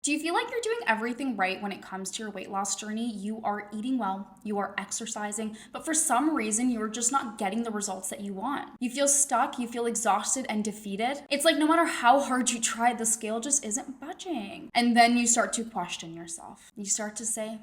Do you feel like you're doing everything right when it comes to your weight loss journey? You are eating well, you are exercising, but for some reason, you're just not getting the results that you want. You feel stuck, you feel exhausted and defeated. It's like no matter how hard you try, the scale just isn't budging. And then you start to question yourself. You start to say,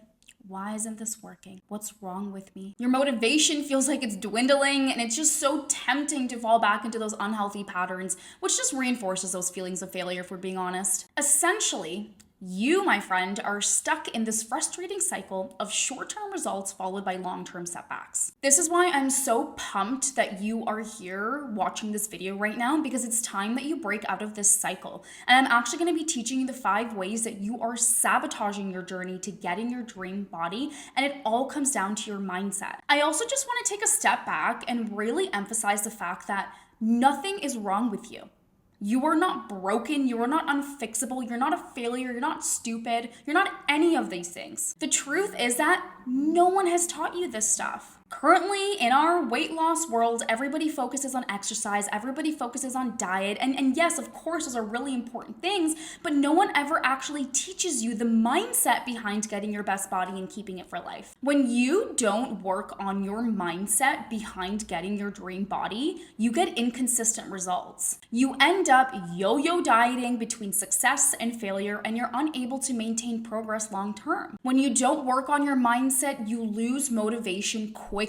why isn't this working? What's wrong with me? Your motivation feels like it's dwindling, and it's just so tempting to fall back into those unhealthy patterns, which just reinforces those feelings of failure, if we're being honest. Essentially, you, my friend, are stuck in this frustrating cycle of short-term results followed by long-term setbacks. This is why I'm so pumped that you are here watching this video right now, because it's time that you break out of this cycle. And I'm actually going to be teaching you the 5 ways that you are sabotaging your journey to getting your dream body, and it all comes down to your mindset. I also just want to take a step back and really emphasize the fact that nothing is wrong with you. You are not broken, you are not unfixable, you're not a failure, you're not stupid, you're not any of these things. The truth is that no one has taught you this stuff. Currently, in our weight loss world, everybody focuses on exercise, everybody focuses on diet, and yes, of course, those are really important things, but no one ever actually teaches you the mindset behind getting your best body and keeping it for life. When you don't work on your mindset behind getting your dream body, you get inconsistent results. You end up yo-yo dieting between success and failure, and you're unable to maintain progress long term. When you don't work on your mindset, you lose motivation quickly.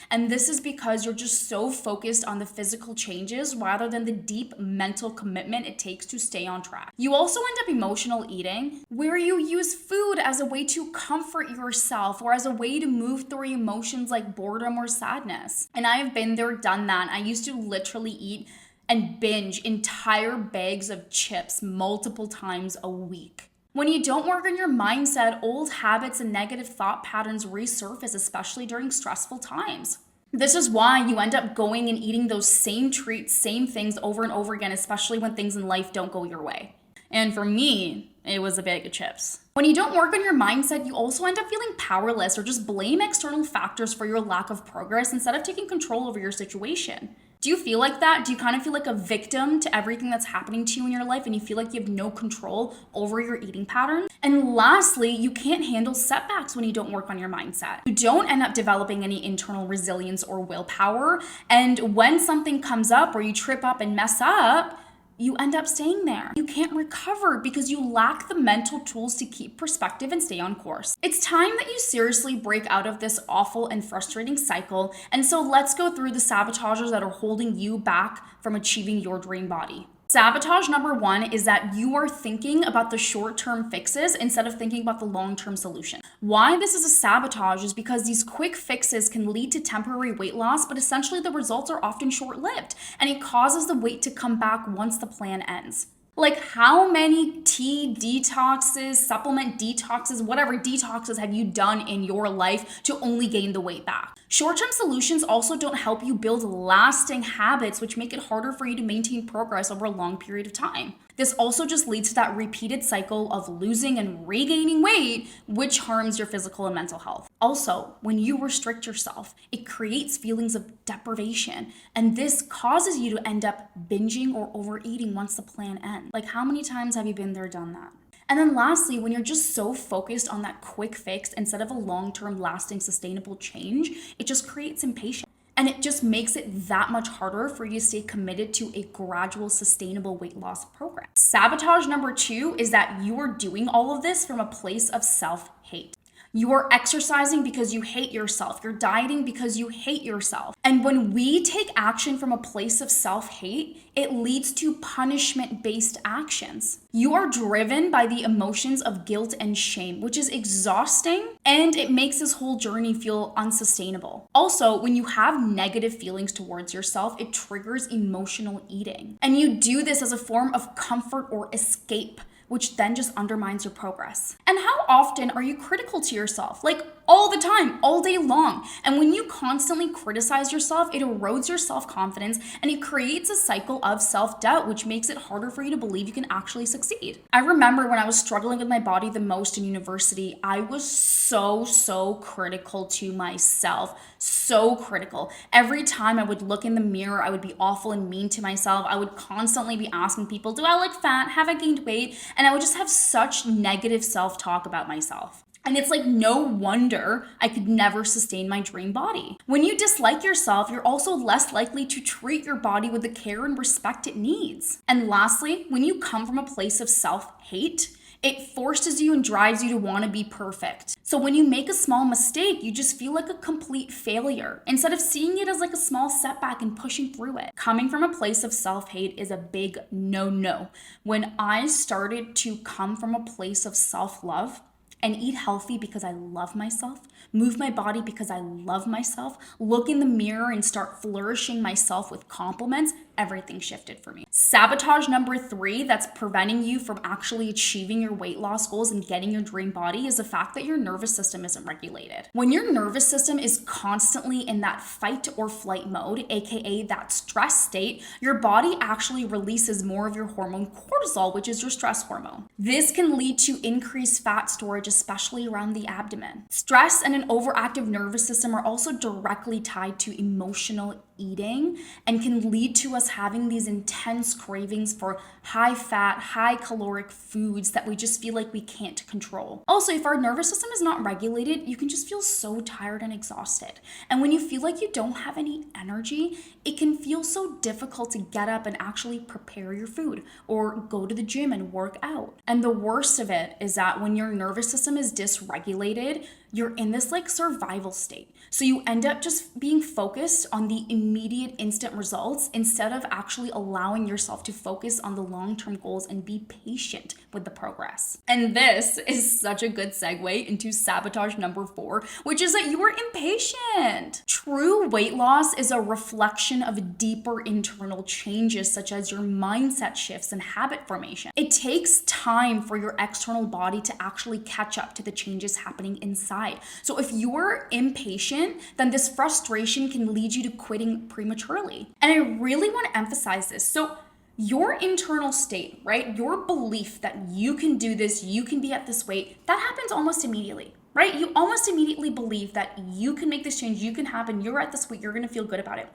And this is because you're just so focused on the physical changes rather than the deep mental commitment it takes to stay on track. You also end up emotional eating, where you use food as a way to comfort yourself or as a way to move through emotions like boredom or sadness. And I have been there, done that. I used to literally eat and binge entire bags of chips multiple times a week. When you don't work on your mindset, old habits and negative thought patterns resurface, especially during stressful times. This is why you end up going and eating those same treats, same things over and over again, especially when things in life don't go your way. And for me, it was a bag of chips. When you don't work on your mindset, you also end up feeling powerless or just blame external factors for your lack of progress instead of taking control over your situation. Do you feel like that? Do you kind of feel like a victim to everything that's happening to you in your life and you feel like you have no control over your eating patterns? And lastly, you can't handle setbacks when you don't work on your mindset. You don't end up developing any internal resilience or willpower. And when something comes up or you trip up and mess up, you end up staying there. You can't recover because you lack the mental tools to keep perspective and stay on course. It's time that you seriously break out of this awful and frustrating cycle. And so let's go through the sabotagers that are holding you back from achieving your dream body. Sabotage number 1 is that you are thinking about the short-term fixes instead of thinking about the long-term solution. Why this is a sabotage is because these quick fixes can lead to temporary weight loss, but essentially the results are often short-lived, and it causes the weight to come back once the plan ends. Like, how many tea detoxes, supplement detoxes, whatever detoxes have you done in your life to only gain the weight back? Short-term solutions also don't help you build lasting habits, which make it harder for you to maintain progress over a long period of time. This also just leads to that repeated cycle of losing and regaining weight, which harms your physical and mental health. Also, when you restrict yourself, it creates feelings of deprivation, and this causes you to end up binging or overeating once the plan ends. Like, how many times have you been there, done that? And then lastly, when you're just so focused on that quick fix instead of a long-term, lasting, sustainable change, it just creates impatience. And it just makes it that much harder for you to stay committed to a gradual, sustainable weight loss program. Sabotage number 2 is that you are doing all of this from a place of self-hate. You are exercising because you hate yourself. You're dieting because you hate yourself. And when we take action from a place of self-hate, it leads to punishment-based actions. You are driven by the emotions of guilt and shame, which is exhausting, and it makes this whole journey feel unsustainable. Also, when you have negative feelings towards yourself, it triggers emotional eating. And you do this as a form of comfort or escape, which then just undermines your progress. And how often are you critical to yourself? Like, all the time, all day long. And when you constantly criticize yourself, it erodes your self-confidence and it creates a cycle of self-doubt, which makes it harder for you to believe you can actually succeed. I remember when I was struggling with my body the most in university, I was so critical to myself. So critical. Every time I would look in the mirror, I would be awful and mean to myself. I would constantly be asking people, do I look fat? Have I gained weight? And I would just have such negative self-talk about myself. And it's like no wonder I could never sustain my dream body. When you dislike yourself, you're also less likely to treat your body with the care and respect it needs. And lastly, when you come from a place of self-hate, it forces you and drives you to want to be perfect. So when you make a small mistake, you just feel like a complete failure instead of seeing it as like a small setback and pushing through it. Coming from a place of self-hate is a big no-no. When I started to come from a place of self-love, and eat healthy because I love myself, move my body because I love myself, look in the mirror and start flourishing myself with compliments, everything shifted for me. Sabotage number 3 that's preventing you from actually achieving your weight loss goals and getting your dream body is the fact that your nervous system isn't regulated. When your nervous system is constantly in that fight or flight mode, aka that stress state, your body actually releases more of your hormone cortisol, which is your stress hormone. This can lead to increased fat storage, especially around the abdomen. Stress and an overactive nervous system are also directly tied to emotional eating and can lead to us having these intense cravings for high fat, high caloric foods that we just feel like we can't control. Also, if our nervous system is not regulated, you can just feel so tired and exhausted. And when you feel like you don't have any energy, it can feel so difficult to get up and actually prepare your food or go to the gym and work out. And the worst of it is that when your nervous system is dysregulated, you're in this like survival state. So you end up just being focused on the immediate instant results instead of actually allowing yourself to focus on the long-term goals and be patient with the progress. And this is such a good segue into sabotage number 4, which is that you are impatient. True weight loss is a reflection of deeper internal changes such as your mindset shifts and habit formation. It takes time for your external body to actually catch up to the changes happening inside. So if you're impatient, then this frustration can lead you to quitting prematurely. And I really want to emphasize this. So your internal state, right? Your belief that you can do this, you can be at this weight, that happens almost immediately, right? You almost immediately believe that you can make this change, you can happen, you're at this weight, you're gonna feel good about it.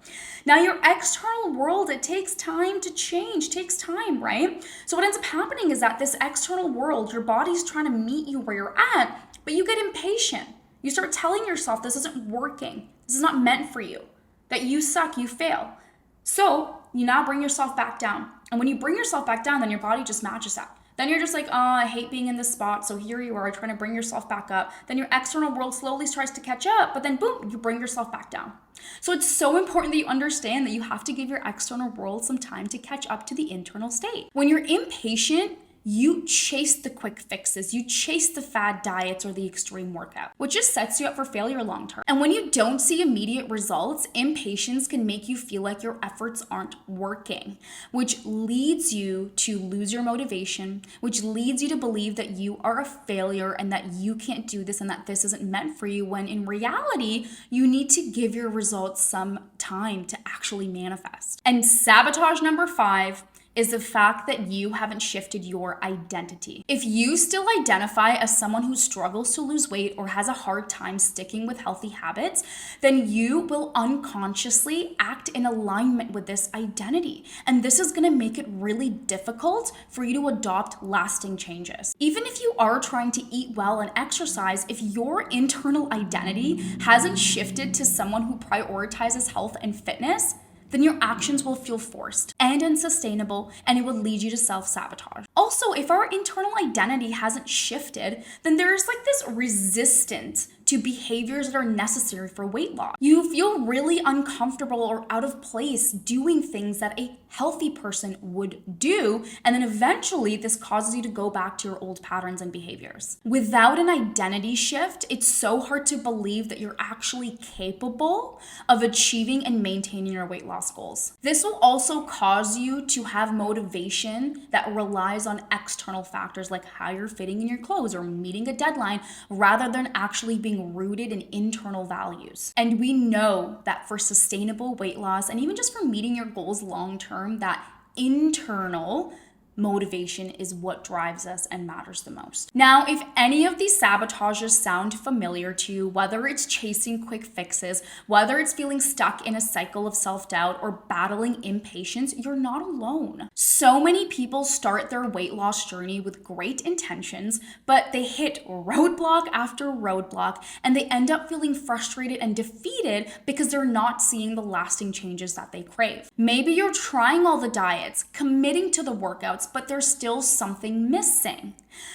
Now your external world, it takes time to change, takes time, right? So what ends up happening is that this external world, your body's trying to meet you where you're at, but you get impatient. You start telling yourself this isn't working, this is not meant for you, that you suck, you fail. So you now bring yourself back down. And when you bring yourself back down, then your body just matches that. Then you're just like, oh, I hate being in this spot. So here you are trying to bring yourself back up. Then your external world slowly tries to catch up, but then boom, you bring yourself back down. So it's so important that you understand that you have to give your external world some time to catch up to the internal state. When you're impatient, you chase the quick fixes, you chase the fad diets or the extreme workout, which just sets you up for failure long term. And when you don't see immediate results, impatience can make you feel like your efforts aren't working, which leads you to lose your motivation, which leads you to believe that you are a failure and that you can't do this and that this isn't meant for you, when in reality, you need to give your results some time to actually manifest. And sabotage number 5 is the fact that you haven't shifted your identity. If you still identify as someone who struggles to lose weight or has a hard time sticking with healthy habits, then you will unconsciously act in alignment with this identity. And this is gonna make it really difficult for you to adopt lasting changes. Even if you are trying to eat well and exercise, if your internal identity hasn't shifted to someone who prioritizes health and fitness, then your actions will feel forced and unsustainable, and it will lead you to self-sabotage. Also, if our internal identity hasn't shifted, then there's like this resistance to behaviors that are necessary for weight loss. You feel really uncomfortable or out of place doing things that a healthy person would do, and then eventually this causes you to go back to your old patterns and behaviors. Without an identity shift, it's so hard to believe that you're actually capable of achieving and maintaining your weight loss goals. This will also cause you to have motivation that relies on external factors like how you're fitting in your clothes or meeting a deadline, rather than actually being being rooted in internal values. And we know that for sustainable weight loss and even just for meeting your goals long term, that internal motivation is what drives us and matters the most. Now, if any of these sabotages sound familiar to you, whether it's chasing quick fixes, whether it's feeling stuck in a cycle of self-doubt or battling impatience, you're not alone. So many people start their weight loss journey with great intentions, but they hit roadblock after roadblock and they end up feeling frustrated and defeated because they're not seeing the lasting changes that they crave. Maybe you're trying all the diets, committing to the workouts, but there's still something missing.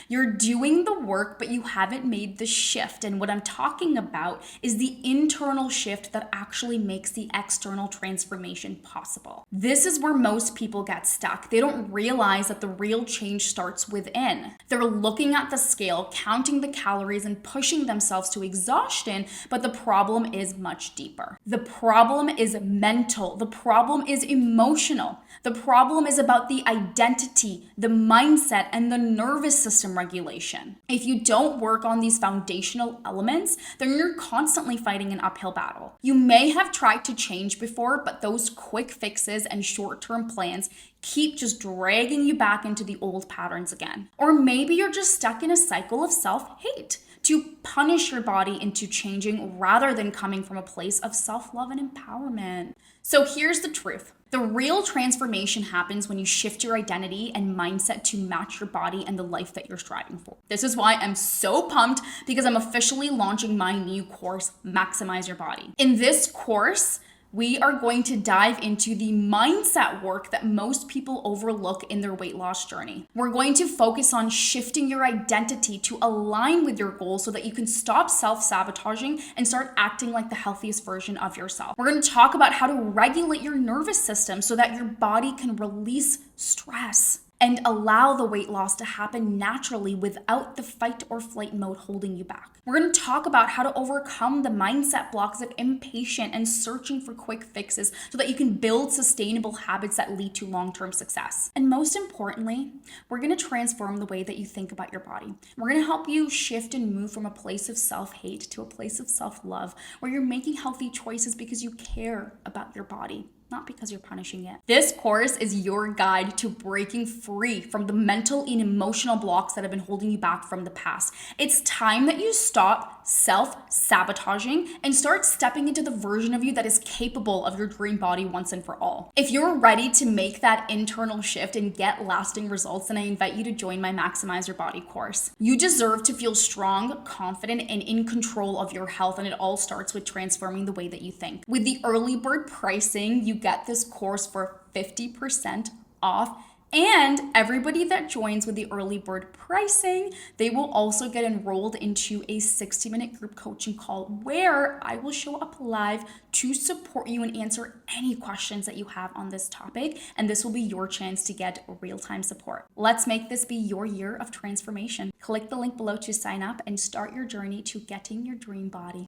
You're doing the work, but you haven't made the shift. And what I'm talking about is the internal shift that actually makes the external transformation possible. This is where most people get stuck. They don't realize that the real change starts within. They're looking at the scale, counting the calories, and pushing themselves to exhaustion, but the problem is much deeper. The problem is mental. The problem is emotional. The problem is about the identity, the mindset, and the nervous system regulation. If you don't work on these foundational elements, then you're constantly fighting an uphill battle. You may have tried to change before, but those quick fixes and short-term plans keep just dragging you back into the old patterns again. Or maybe you're just stuck in a cycle of self-hate to punish your body into changing rather than coming from a place of self-love and empowerment. So here's the truth. The real transformation happens when you shift your identity and mindset to match your body and the life that you're striving for. This is why I'm so pumped because I'm officially launching my new course, Maximize Your Body. In this course, we are going to dive into the mindset work that most people overlook in their weight loss journey. We're going to focus on shifting your identity to align with your goals so that you can stop self-sabotaging and start acting like the healthiest version of yourself. We're going to talk about how to regulate your nervous system so that your body can release stress and allow the weight loss to happen naturally without the fight or flight mode holding you back. We're going to talk about how to overcome the mindset blocks of impatient and searching for quick fixes so that you can build sustainable habits that lead to long-term success. And most importantly, we're going to transform the way that you think about your body. We're going to help you shift and move from a place of self-hate to a place of self-love, where you're making healthy choices because you care about your body, not because you're punishing it. This course is your guide to breaking free from the mental and emotional blocks that have been holding you back from the past. It's time that you stop self-sabotaging and start stepping into the version of you that is capable of your dream body once and for all. If you're ready to make that internal shift and get lasting results, then I invite you to join my Maximize Your Body course. You deserve to feel strong, confident, and in control of your health, and it all starts with transforming the way that you think. With the early bird pricing, you get this course for 50% off, and everybody that joins with the early bird pricing, they will also get enrolled into a 60-minute group coaching call where I will show up live to support you and answer any questions that you have on this topic, and this will be your chance to get real-time support. Let's make this be your year of transformation. Click the link below to sign up and start your journey to getting your dream body.